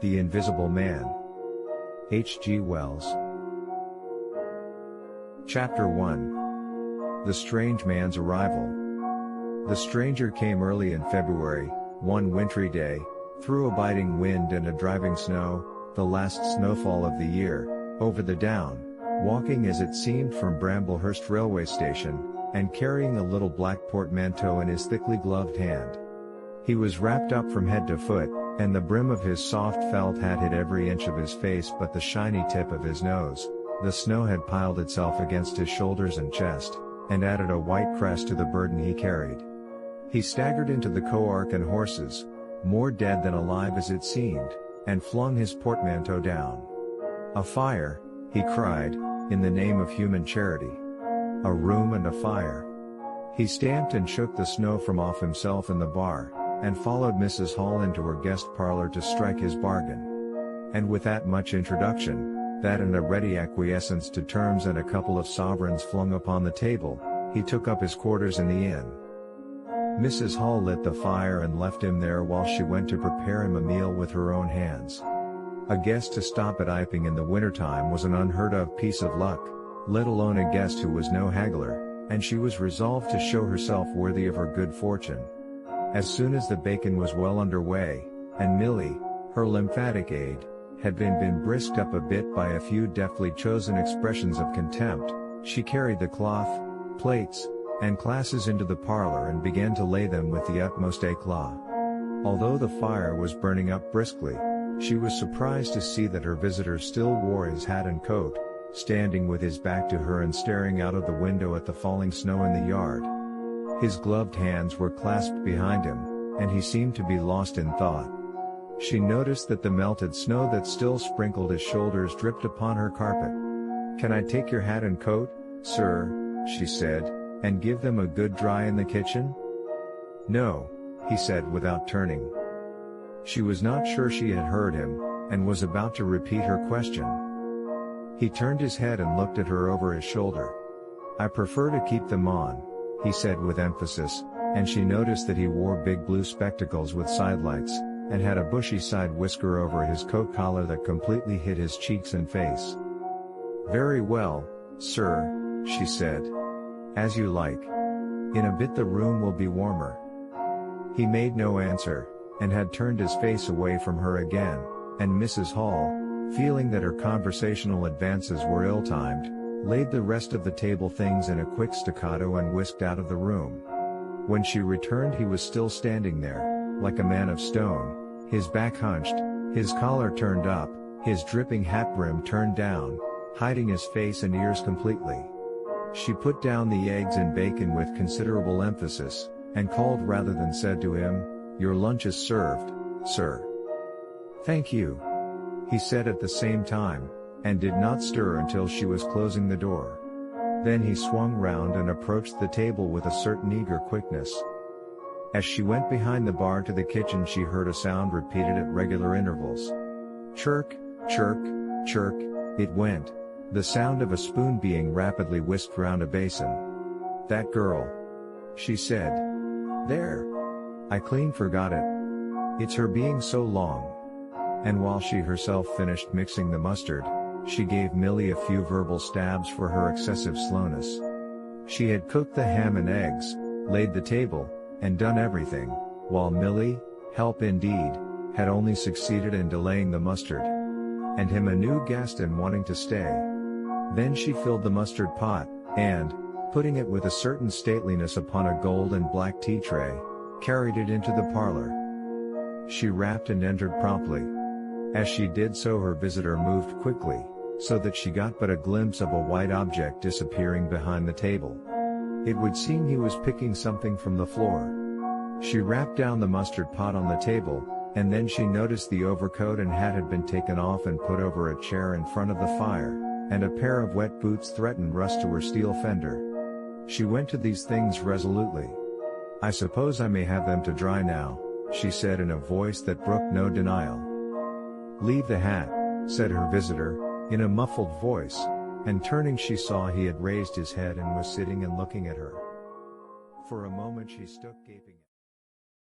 The Invisible Man. H. G. Wells. Chapter 1. The Strange Man's Arrival. The stranger came early in February, one wintry day, through a biting wind and a driving snow, the last snowfall of the year, over the down, walking as it seemed from Bramblehurst railway station, and carrying a little black portmanteau in his thickly gloved hand. He was wrapped up from head to foot, and the brim of his soft felt hat hid every inch of his face but the shiny tip of his nose. The snow had piled itself against his shoulders and chest, and added a white crest to the burden he carried. He staggered into the coarque and horses, more dead than alive as it seemed, and flung his portmanteau down. "A fire," he cried, in the name of human charity. "A room and a fire." He stamped and shook the snow from off himself in the bar, and followed Mrs. Hall into her guest parlor to strike his bargain. And with that much introduction, that and a ready acquiescence to terms and a couple of sovereigns flung upon the table, he took up his quarters in the inn. Mrs. Hall lit the fire and left him there while she went to prepare him a meal with her own hands. A guest to stop at Iping in the wintertime was an unheard of piece of luck, let alone a guest who was no haggler, and she was resolved to show herself worthy of her good fortune. As soon as the bacon was well under way, and Millie, her lymphatic aid, had been brisked up a bit by a few deftly chosen expressions of contempt, she carried the cloth, plates, and glasses into the parlor and began to lay them with the utmost éclat. Although the fire was burning up briskly, she was surprised to see that her visitor still wore his hat and coat, standing with his back to her and staring out of the window at the falling snow in the yard. His gloved hands were clasped behind him, and he seemed to be lost in thought. She noticed that the melted snow that still sprinkled his shoulders dripped upon her carpet. "Can I take your hat and coat, sir?" she said, "and give them a good dry in the kitchen?" "No," he said without turning. She was not sure she had heard him, and was about to repeat her question. He turned his head and looked at her over his shoulder. "I prefer to keep them on," he said with emphasis, and she noticed that he wore big blue spectacles with sidelights, and had a bushy side whisker over his coat collar that completely hid his cheeks and face. "Very well, sir," she said. "As you like. In a bit the room will be warmer." He made no answer, and had turned his face away from her again, and Mrs. Hall, feeling that her conversational advances were ill-timed, laid the rest of the table things in a quick staccato and whisked out of the room. When she returned he was still standing there, like a man of stone, his back hunched, his collar turned up, his dripping hat brim turned down, hiding his face and ears completely. She put down the eggs and bacon with considerable emphasis, and called rather than said to him, "Your lunch is served, sir." "Thank you," he said at the same time, and did not stir until she was closing the door. Then he swung round and approached the table with a certain eager quickness. As she went behind the bar to the kitchen she heard a sound repeated at regular intervals. Chirk, chirk, chirk, it went, the sound of a spoon being rapidly whisked round a basin. "That girl," she said. "There. I clean forgot it. It's her being so long." And while she herself finished mixing the mustard, she gave Millie a few verbal stabs for her excessive slowness. She had cooked the ham and eggs, laid the table, and done everything, while Millie, help indeed, had only succeeded in delaying the mustard. And him a new guest and wanting to stay. Then she filled the mustard pot, and, putting it with a certain stateliness upon a gold and black tea tray, carried it into the parlor. She rapped and entered promptly. As she did so her visitor moved quickly, so that she got but a glimpse of a white object disappearing behind the table. It would seem he was picking something from the floor. She rapped down the mustard pot on the table, and then she noticed the overcoat and hat had been taken off and put over a chair in front of the fire, and a pair of wet boots threatened rust to her steel fender. She went to these things resolutely. "I suppose I may have them to dry now," she said in a voice that brooked no denial. "Leave the hat," said her visitor, in a muffled voice, and turning she saw he had raised his head and was sitting and looking at her. For a moment she stood gaping.